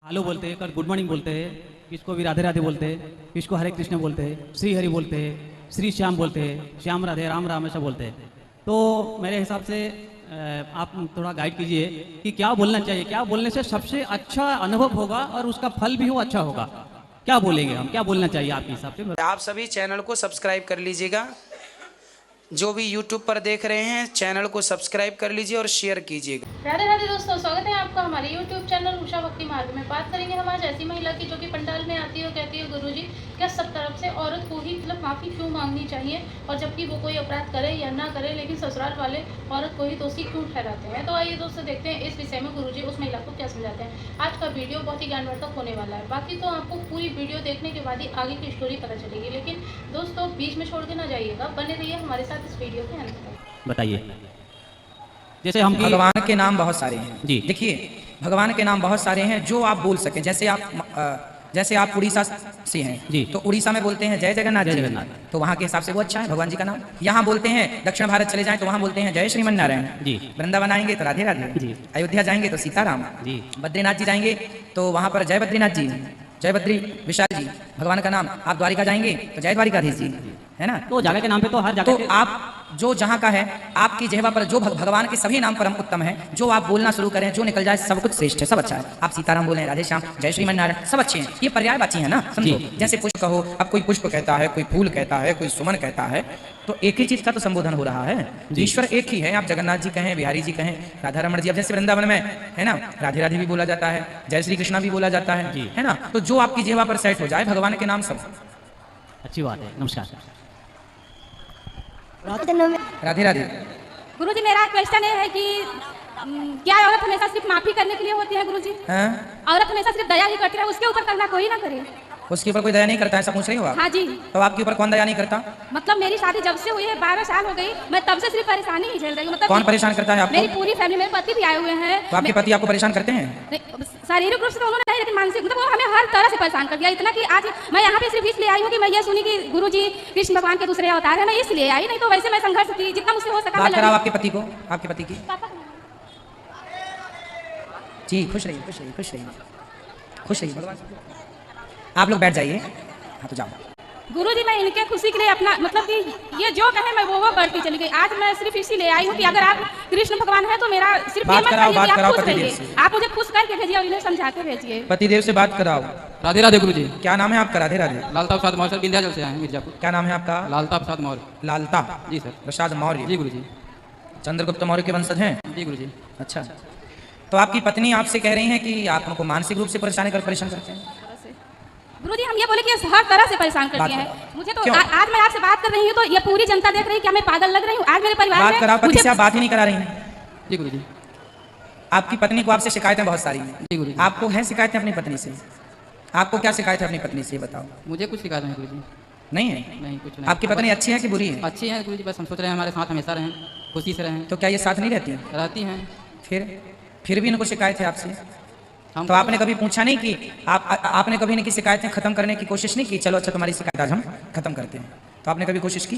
Hello बोलते हैं, कल गुड मॉर्निंग बोलते हैं, किसको भी राधे राधे बोलते हैं, किसको हरे कृष्ण बोलते हैं, श्री हरि बोलते हैं, श्री श्याम बोलते हैं, श्याम राधे राम राम ऐसा बोलते हैं। तो मेरे हिसाब से आप थोड़ा गाइड कीजिए कि क्या बोलना चाहिए, क्या बोलने से सबसे अच्छा अनुभव होगा और उसका फल भी हो अच्छा होगा। क्या बोलेंगे हम, क्या बोलना चाहिए आपके हिसाब से? आप सभी चैनल को सब्सक्राइब कर लीजिएगा। जो भी YouTube पर देख रहे हैं चैनल को सब्सक्राइब कर लीजिए और शेयर कीजिएगा। राधे राधे दोस्तों, स्वागत है आपका हमारे YouTube चैनल उषा भक्ति मार्ग में। बात करेंगे हम आज ऐसी महिला की जो कि पंडाल में आती है और कहती है गुरुजी क्या सब तरफ से औरत को ही मतलब माफ़ी क्यों मांगनी चाहिए, और जबकि वो कोई अपराध करे या ना करे लेकिन ससुराल वाले औरत को ही दोषी क्यों ठहराते हैं। तो आइए दोस्तों देखते हैं इस विषय में गुरुजी उस महिला को क्या समझाते हैं। आज का वीडियो बहुत ही ज्ञानवर्धक होने वाला है। बाकी तो आपको पूरी वीडियो देखने के बाद ही आगे की स्टोरी पता चलेगी, लेकिन दोस्तों बीच में छोड़ के ना जाइएगा, बने रहिए हमारे साथ इस वीडियो के अंत तक। बताइए। जैसे हम भगवान के नाम बहुत सारे हैं जी। देखिए, भगवान के नाम बहुत सारे हैं जो आप बोल सकें। जैसे आप उड़ीसा से हैं जी, तो उड़ीसा में बोलते हैं जय जगन्नाथ, जय जगन्नाथ, तो वहाँ के हिसाब से वो अच्छा है भगवान जी का नाम। यहाँ बोलते हैं दक्षिण भारत चले जाएं तो वहाँ बोलते हैं जय श्रीमन नारायण जी। वृंदावन आएंगे तो राधे राधे जी। अयोध्या जाएंगे तो सीताराम जी। बद्रीनाथ जी जाएंगे तो वहाँ पर जय बद्रीनाथ जी, जय बद्री विशाल जी भगवान का नाम। आप द्वारिका जाएंगे तो जय द्वारिकाधीश जी, है ना। तो जगह के नाम पे तो हर जगह तो आप जो जहाँ का है आपकी जेहवा पर जो भगवान के सभी नाम परम उत्तम है, जो आप बोलना शुरू करें जो निकल जाए सब कुछ श्रेष्ठ है, सब अच्छा है। आप सीताराम बोले, राधे श्याम, जय श्रीमन नारायण, सब अच्छे हैं। ये पर्यायवाची है ना, समझो। जैसे पुष्प कहो, अब कोई पुष्प कहता है, कोई फूल कहता है, कोई सुमन कहता है, तो एक ही चीज का तो संबोधन हो रहा है। ईश्वर एक ही है। आप जगन्नाथ जी कहें, बिहारी जी कहें, राधा रमण जी, अब जैसे वृंदावन में है ना राधे राधे भी बोला जाता है, जय श्री कृष्णा भी बोला जाता है ना। तो जो आपकी जेहवा पर सेट हो जाए भगवान के नाम सब अच्छी बात है। नमस्कार। राधे राधे। गुरुजी मेरा क्वेश्चन ये है कि क्या औरत हमेशा सिर्फ माफी करने के लिए होती है गुरुजी? हाँ? औरत हमेशा सिर्फ दया ही करती है, उसके ऊपर करना कोई ना करे। उसके ऊपर कोई दया नहीं करता है, ऐसा पूछ रही हो आप? हाँ जी। तो आपके ऊपर कौन दया नहीं करता? मतलब मेरी शादी जब से हुई है 12 साल हो गई, मैं तब से सिर्फ परेशानी ही झेल रही हूँ। मतलब कौन परेशान करता है आपको? मेरी पूरी फैमिली, मेरे पति भी आए हुए हैं। तो आपके पति आपको परेशान करते हैं? शारीरिक रूप से तो उन्होंने नहीं, लेकिन मानसिक मतलब वो हमें हर तरह से परेशान कर दिया। इतना कि आज मैं यहाँ पे सिर्फ इसलिए आई हूँ कि मैं ये सुनी कि गुरुजी कृष्ण भगवान के दूसरे अवतार है, मैं इसलिए आई, नहीं तो वैसे मैं संघर्ष की जितना मुझसे हो सका। बात कराओ आपके पति को, आपके पति की। जी, खुश रहिए, खुश रहिए, खुश रहिए, खुश रहिए भगवान। आप लोग बैठ जाइए। हाँ तो जाओ। गुरुजी मैं इनके खुशी के लिए अपना मतलब कि ये जो कहे मैं वो बढ़ती चली गई। आज मैं सिर्फ इसीलिए आई हूँ कि अगर आप कृष्ण भगवान है तो मेरा सिर्फ बात कराओ, बात कराओ खुश पतिदेव रहिए। से। आप मुझे खुश करके भेजिए और इन्हें समझा के भेजिए। पतिदेव से बात कराओ। राधे राधे गुरुजी। क्या नाम है आपका? राधे राधे। लालता प्रसाद मौर्य, विंध्याचल से आए हैं, मिर्जापुर। क्या नाम है आपका? लालता प्रसाद मौर्य। लालता जी सर। प्रसाद मौर्य। जी गुरुजी। चंद्रगुप्त मौर्य के वंशज हैं? जी गुरुजी। अच्छा, तो आपकी पत्नी आपसे कह रही हैं कि आप उनको मानसिक रूप से परेशान करते हैं? गुरुजी हम ये बोले कि हर तरह से परेशान करती हैं मुझे। तो आज मैं आपसे बात कर रही हूँ तो ये पूरी जनता देख रही है, क्या मैं पागल लग रही हूँ? आज मेरे परिवार बात कराओ, पति से आप बात ही नहीं करा रही हैं। जी गुरुजी। आपकी पत्नी को आपसे शिकायतें बहुत सारी हैं। जी गुरुजी। आपको है शिकायतें अपनी पत्नी से? आपको क्या शिकायत है अपनी पत्नी से, बताओ। मुझे कुछ शिकायत नहीं गुरुजी। नहीं है? नहीं, कुछ नहीं। आपकी पत्नी अच्छी है कि बुरी है? अच्छी है गुरुजी, बस हम सोच रहे हैं हमारे साथ हमेशा रहें, खुशी से रहें। तो क्या ये साथ नहीं रहती हैं? रहती हैं। फिर भी इनको शिकायत है आपसे? हम तो आपने कभी पूछा नहीं कि आपने कभी इनकी शिकायतें खत्म करने की कोशिश नहीं की? चलो अच्छा तुम्हारी शिकायत आज हम खत्म करते हैं, तो आपने कभी कोशिश की?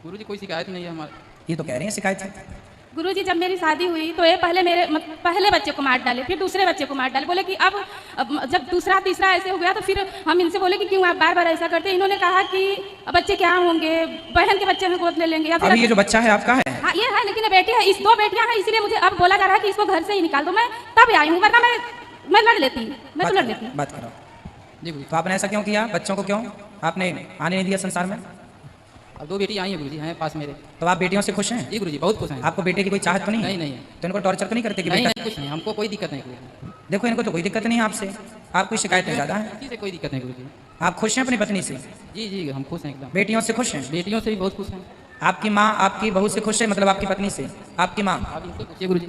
गुरुजी कोई शिकायत नहीं है हमारे। ये तो कह रही हैं शिकायत है। गुरुजी जब मेरी शादी हुई तो ये पहले बच्चे को मार डाले, फिर दूसरे बच्चे को मार डाले। बोले कि अब जब दूसरा तीसरा ऐसे हो गया तो फिर हम इनसे बोले कि क्यों आप बार बार ऐसा करते हैं। इन्होंने कहा कि बच्चे क्या होंगे, बहन के बच्चे हम गोद ले लेंगे, या फिर अभी ये जो बच्चा है आपका है? हाँ ये है, लेकिन ये बेटी है, इस 2 बेटियां हैं, इसीलिए मुझे अब बोला जा रहा है कि इसको घर से ही निकाल दो। मैं तब आई हूँ, वरना मैं लड़ लेती, मैं तो लड़ लेती। बात करो। जी गुरुजी। तो आपने ऐसा क्यों किया? बच्चों को क्यों आपने आने नहीं दिया संसार में? अब 2 बेटी आई हैं गुरुजी, हैं पास मेरे। तो आप बेटियों से खुश हैं? जी गुरुजी, बहुत खुश हैं। आपको बेटे की कोई चाहत तो नहीं? नहीं नहीं है। तो इनको टॉर्चर तो नहीं करते कि नहीं बेटा? नहीं, कुछ नहीं, हमको कोई दिक्कत नहीं गुरुजी। देखो इनको तो कोई दिक्कत नहीं है आपसे, आपको शिकायतें ज़्यादा है। किसी से कोई दिक्कत नहीं गुरुजी। आप खुश हैं अपनी पत्नी से? जी जी हम खुश हैं एकदम। बेटियों से खुश हैं? बेटियों से भी बहुत खुश हैं। आपकी माँ आपकी बहू से खुश है, मतलब आपकी पत्नी से? आपकी माँ? आप इनसे पूछिए गुरुजी।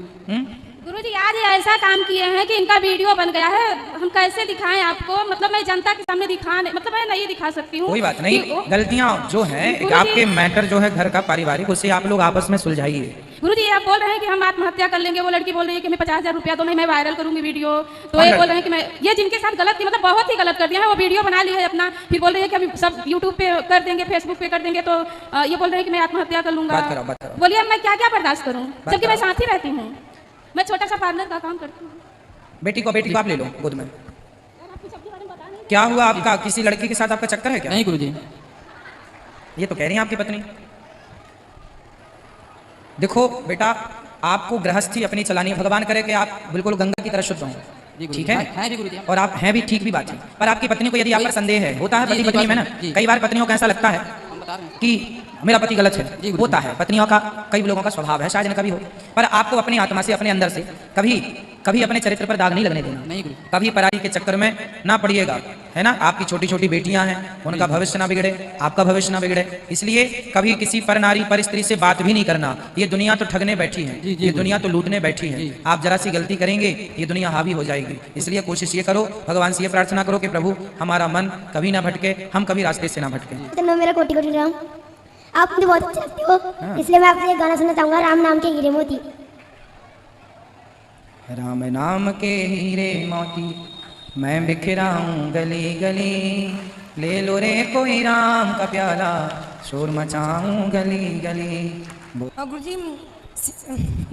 गुरुजी आज ये ऐसा काम किए हैं कि इनका वीडियो बन गया है, हम कैसे दिखाएं आपको? मतलब मैं जनता के सामने मतलब मैं नहीं दिखा सकती हूँ। कोई बात नहीं, गलतियाँ जो हैं आपके मैटर जो है घर का पारिवारिक, उसे आप लोग आपस में सुलझाइए। गुरुजी आप बोल रहे हैं कि हम आत्महत्या कर लेंगे, वो लड़की बोल रही है कि मैं 50,000 रुपया दो, नहीं मैं वायरल करूंगी वीडियो। तो ये बोल रहे हैं कि मैं ये जिनके साथ गलत की मतलब बहुत ही गलत कर दिया है, वो वीडियो बना ली है अपना, फिर बोल रही है कि हम सब यूट्यूब पे कर देंगे, फेसबुक पे कर देंगे। तो ये बोल रहे हैं कि मैं आत्महत्या कर लूंगा। बात करो। बोलिए मैं क्या क्या बर्दाश्त करूँ, जबकि मैं साथ ही रहती हूँ, मैं छोटा सा पार्लर का काम करती हूँ। बेटी को आप ले लो गोद में। क्या हुआ आपका, किसी लड़की के साथ आपका चक्कर है क्या? नहीं गुरुजी। ये तो कह रही हैं आपकी पत्नी। देखो बेटा, आपको गृहस्थी अपनी चलानी है। भगवान करे कि आप बिल्कुल गंगा की तरह शुद्ध हों, ठीक है? है भी गुरुजी। और आप हैं भी, ठीक भी बात है। पर आपकी पत्नी को यदि आप पर संदेह है, होता है पति पत्नी में ना, कई बार पत्नियों को ऐसा लगता है हम बता रहे हैं। कि मेरा पति गलत है, होता है पत्नियों का, कई लोगों का स्वभाव है, शायद इनका भी हो। पर आपको अपनी आत्मा से, अपने अंदर से कभी अपने चरित्र पर दाग नहीं लगने देना। नहीं गुरु। कभी पराई के चक्कर में ना पड़िएगा, है ना? आपकी छोटी छोटी बेटियां हैं, उनका भविष्य ना बिगड़े, आपका भविष्य ना बिगड़े, इसलिए कभी किसी पर नारी पर स्त्री से बात भी नहीं करना। ये दुनिया तो ठगने बैठी है, ये दुनिया तो लूटने बैठी है। आप जरा सी गलती करेंगे ये दुनिया हावी हो जाएगी। इसलिए कोशिश ये करो, भगवान से ये प्रार्थना करो कि प्रभु हमारा मन कभी ना भटके, हम कभी रास्ते से ना भटके। तो मेरा कोटि कोटि राम, आप मुझे बहुत अच्छे लगते हो, इसलिए मैं आपसे एक गाना सुनना चाहूंगा, राम नाम के हीरे मोती। राम नाम के हीरे मोती मैं बिखराऊं गली गली, ले लो रे कोई राम का प्याला, शोर मचाऊं गली गली। गुरुजी,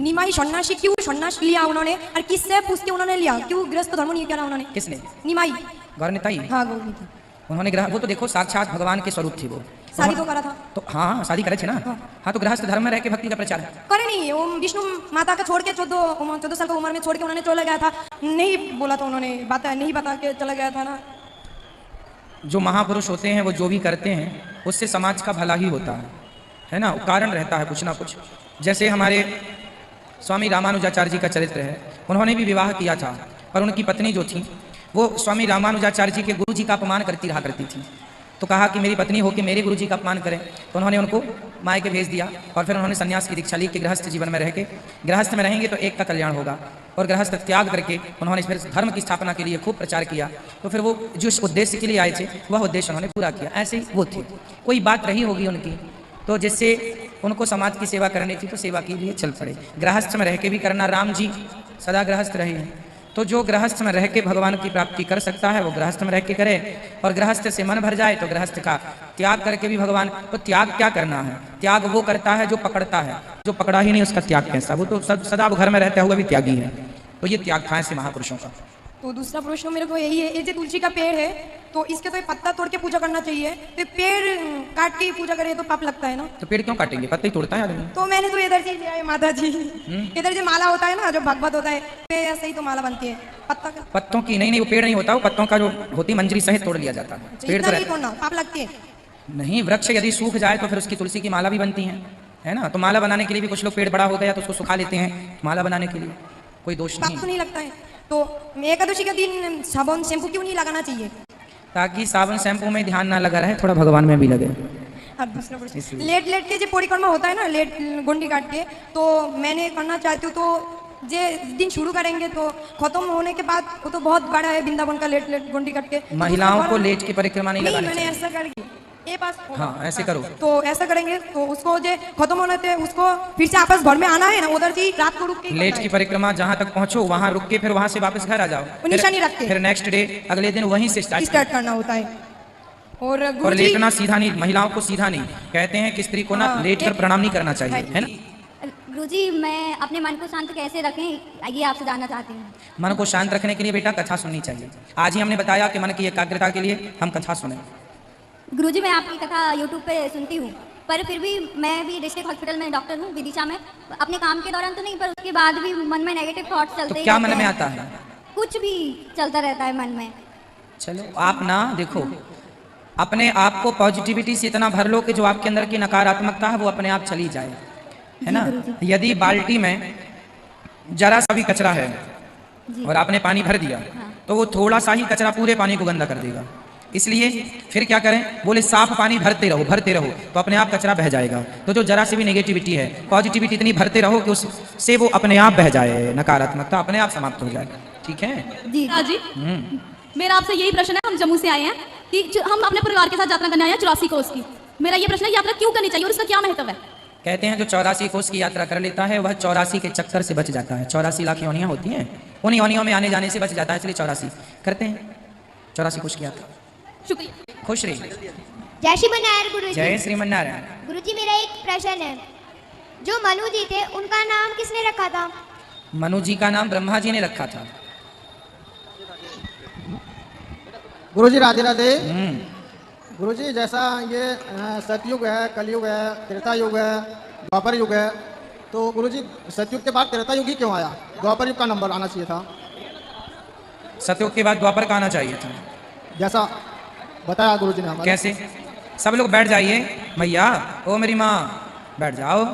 निमाई सन्यासी क्यों सन्यास लिया उन्होंने, और किससे पूछ के उन्होंने लिया? क्यों गृहस्थ धर्म नहीं किया उन्होंने? किसने? निमाई। गौरनिताई? हाँ गौरनिताई। उन्होंने ग्रह, वो तो देखो साक्षात भगवान के स्वरूप थी वो। शादी तो करा था। तो हाँ शादी करे थे ना। हाँ तो गृहस्थ धर्म में रह के भक्ति का प्रचार करे नहीं। वो विष्णु माता का छोड़ के 14 साल की उम्र में छोड़ के उन्होंने चला गया था, नहीं बोला था उन्होंने, नहीं बता के चला गया था ना। जो महापुरुष होते हैं वो जो भी करते हैं उससे समाज का भला ही होता है ना? कारण रहता है कुछ ना कुछ। जैसे हमारे स्वामी रामानुजाचार्य जी का चरित्र है, उन्होंने भी विवाह किया था, पर उनकी पत्नी जो थी वो स्वामी रामानुजाचार्य जी के गुरु जी का अपमान करती रहा करती थी। तो कहा कि मेरी पत्नी हो कि मेरे गुरु जी का अपमान करें, तो उन्होंने उनको मायके भेज दिया और फिर उन्होंने सन्यास की दीक्षा ली कि गृहस्थ जीवन में रह के, गृहस्थ में रहेंगे तो एक का कल्याण होगा। और गृहस्थ त्याग करके उन्होंने फिर धर्म की स्थापना के लिए खूब प्रचार किया। तो फिर वो जिस उद्देश्य के लिए आए थे वह उद्देश्य उन्होंने पूरा किया। ऐसे ही वो थे, कोई बात रही होगी उनकी, तो जिससे उनको समाज की सेवा करनी थी तो सेवा के लिए चल पड़े। गृहस्थ में रह के भी करना, राम जी सदा गृहस्थ रहे हैं, तो जो गृहस्थ में रह के भगवान की प्राप्ति कर सकता है वो गृहस्थ में रह के करे। और गृहस्थ से मन भर जाए तो गृहस्थ का त्याग करके भी भगवान, तो त्याग क्या करना है? त्याग वो करता है जो पकड़ता है, जो पकड़ा ही नहीं उसका त्याग कैसा? वो तो सदा घर में रहता हुआ भी त्यागी है। तो ये त्याग था ऐसे महापुरुषों का। तो दूसरा प्रश्न मेरे को यही है, ये जो तुलसी का पेड़ है तो इसके तो पत्ता तोड़ के पूजा करना चाहिए, तो पेड़ काट के पूजा करे तो पाप लगता है ना? तो पेड़ क्यों काटेंगे? पत्ता ही तोड़ता है आदमी। तो मैंने तो इधर से लिया है माता जी, इधर जो माला होता है ना, जो भगवत होता है, ऐसे ही तो माला बनती है पत्ता का। पत्तों की नहीं, वो पेड़ नहीं होता, वो पत्तों का जो होती मंजरी सहित तोड़ लिया जाता है। पेड़ तो तोड़ना पाप लगती है नहीं। वृक्ष यदि सूख जाए तो फिर उसकी तुलसी की माला भी बनती है ना? तो माला बनाने के लिए भी कुछ लोग पेड़ बड़ा हो गया तो उसको सुखा लेते हैं माला बनाने के लिए, कोई दोष पाप तो नहीं लगता है। तो एकादशी के दिन साबुन शैम्पू क्यों नहीं लगाना चाहिए? ताकि साबुन शैम्पू में ध्यान ना लगा रहे, थोड़ा भगवान में भी लगे। और दूसरा प्रश्न, लेट के जो परिक्रमा होता है ना, लेट गुंडी काट के, तो मैंने करना चाहती हूँ, तो जे दिन शुरू करेंगे तो खत्म होने के बाद वो तो बहुत बड़ा है वृंदावन का लेट गुंडी काट के। महिलाओं को लेट की परिक्रमा नहीं लगानी मैंने चाहिए। ऐसा करके ये पास, हाँ ऐसे करो। तो ऐसा करेंगे तो उसको जो खत्म होने थे उसको फिर से आपस घर में आना है ना, उधर से रात को रुक के लेट की परिक्रमा जहाँ तक पहुँचो वहाँ रुक के फिर वहाँ से वापस घर आ जाओ, निशानी रख के फिर नेक्स्ट डे अगले दिन वहीं से स्टार्ट करना होता है। और लेटना सीधा नहीं, महिलाओं को सीधा नहीं कहते हैं कि स्त्री को ना लेट कर प्रणाम नहीं करना चाहिए, है ना? गुरुजी, मैं अपने मन को शांत कैसे रखें ये आपसे जानना चाहती हूँ। मन को शांत रखने के लिए बेटा कथा सुननी चाहिए। आज ही हमने बताया कि मन की एकाग्रता के लिए हम कथा सुने। गुरुजी, मैं आपकी कथा यूट्यूब पे सुनती हूँ, पर फिर भी मैं भी डिस्ट्रिक्ट हॉस्पिटल में डॉक्टर हूँ विदिशा में। अपने काम के दौरान तो नहीं, पर उसके बाद भी मन में नेगेटिव थॉट्स चलते तो ही क्या रहते मन में हैं। आता है? कुछ भी चलता रहता है मन में। चलो आप ना देखो, अपने आप को पॉजिटिविटी से इतना भर लो कि जो आपके अंदर की नकारात्मकता है वो अपने आप चली जाए, है ना? यदि बाल्टी में जरा सा भी कचरा है और आपने पानी भर दिया तो वो थोड़ा सा ही कचरा पूरे पानी को गंदा कर देगा। इसलिए फिर क्या करें? बोले साफ पानी भरते रहो तो अपने आप कचरा बह जाएगा। तो जो जरा से भी नेगेटिविटी है, पॉजिटिविटी इतनी भरते रहो कि उससे वो अपने आप बह जाए, नकारात्मकता अपने आप समाप्त हो जाए। ठीक है जी? हाँ जी। मेरा आपसे यही प्रश्न है, हम जम्मू से आए हैं कि हम अपने परिवार के साथ यात्रा करने आए हैं 84 कोस की। मेरा ये प्रश्न है, यात्रा क्यों करनी चाहिए और उसका क्या महत्व है? कहते हैं जो 84 कोस की यात्रा कर लेता है वह 84 के चक्कर से बच जाता है। 84 लाख योनियां होती हैं, उन योनियों में आने जाने से बच जाता है, इसलिए 84 करते हैं। 84 कोस की यात्रा। शुक्रिया। खुश रही। जय श्रीमन्नारायण गुरुजी। जय श्रीमन्नारायण। गुरुजी, मेरा एक प्रश्न है, जो मनु जी थे उनका नाम किसने रखा था? मनु जी का नाम ब्रह्मा जी ने रखा था। गुरुजी राधे राधे। गुरुजी जैसा ये सतयुग है, कलयुग है, त्रेता युग है, द्वापर युग है, तो गुरुजी सतयुग के बाद त्रेता युग ही क्यों आया? द्वापर युग का नंबर आना चाहिए था। सतयुग के बाद द्वापर का आना चाहिए था, जैसा बताया गुरुजी ने हमारे। कैसे? सब लोग बैठ जाइए भैया, ओ मेरी माँ बैठ जाओ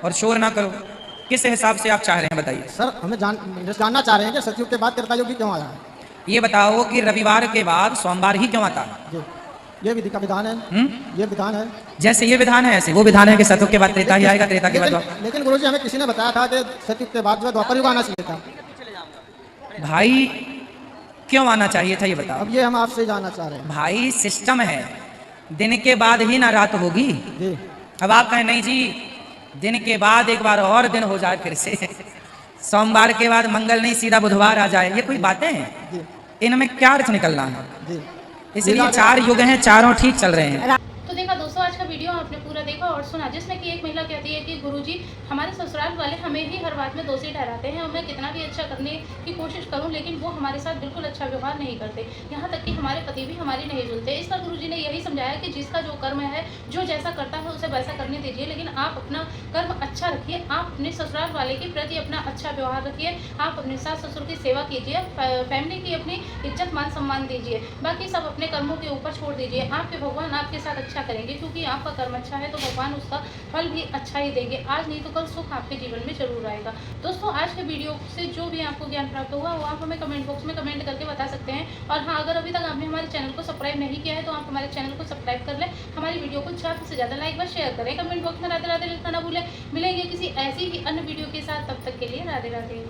और शोर ना करो। किस हिसाब से आप चाह रहे हैं बताइए? सर हमें जानना चाह रहे हैं कि सतयुग के बाद त्रेता युग ही क्यों आया है। ये बताओ कि रविवार के बाद सोमवार ही क्यों आता है? जी, ये विधि का विधान है। ये विधान है। जैसे ये विधान है ऐसे वो विधान है कि सतयुग के बाद त्रेता ही आएगा, त्रेता के बाद लेकिन गुरुजी हमें किसी ने बताया था कि सतयुग के बाद जो है द्वापर युग आना चाहिए था। भाई क्यों आना चाहिए था ये बताओ। अब ये हम आपसे जानना चाह रहे हैं। भाई सिस्टम है, दिन के बाद ही ना रात होगी। जी। अब आप कहें नहीं जी दिन के बाद एक बार और दिन हो जाए, फिर से सोमवार के बाद मंगल नहीं सीधा बुधवार आ जाए, ये कोई बातें हैं? इनमें क्या अर्थ निकलना है? जी। इसलिए 4 युग हैं, चारों ठीक चल रहे हैं। तो देखा दोस्तों, आज का वीडियो आपने पूरा देखा और सुना, जिसमें कि एक महिला कहती है कि गुरुजी हमारे ससुराल वाले हमें ही हर बात में दोषी ठहराते हैं और मैं कितना भी अच्छा करने की कोशिश करूं लेकिन वो हमारे साथ बिल्कुल अच्छा व्यवहार नहीं करते, यहाँ तक कि हमारे पति भी हमारी नहीं जुलते। इस पर गुरुजी ने यही समझाया कि जिसका जो कर्म है, जो जैसा करता है उसे वैसा करने दीजिए, लेकिन आप अपना कर्म अच्छा रखिए, आप अपने ससुराल वाले के प्रति अपना अच्छा व्यवहार रखिए, आप अपने सास ससुर की सेवा कीजिए, फैमिली की अपनी इज्जत मान सम्मान दीजिए, बाकी सब अपने कर्मों के ऊपर छोड़ दीजिए। आपके भगवान आपके साथ अच्छा करेंगे, क्योंकि आपका कर्म अच्छा है तो भगवान उसका फल भी अच्छा ही देंगे। आज नहीं तो कल सुख आपके जीवन में जरूर आएगा। दोस्तों, आज के वीडियो से जो भी आपको ज्ञान प्राप्त हुआ वो आप हमें कमेंट बॉक्स में कमेंट करके बता सकते हैं। और हाँ, अगर अभी तक आपने हमारे चैनल को सब्सक्राइब नहीं किया है तो आप हमारे चैनल को सब्सक्राइब कर लें, हमारी वीडियो को ज़्यादा से ज़्यादा लाइक व शेयर करें, कमेंट बॉक्स में राधे राधे लिखना ना भूलें। मिलेंगे किसी ऐसी ही अन्य वीडियो के साथ, तब तक के लिए राधे राधे।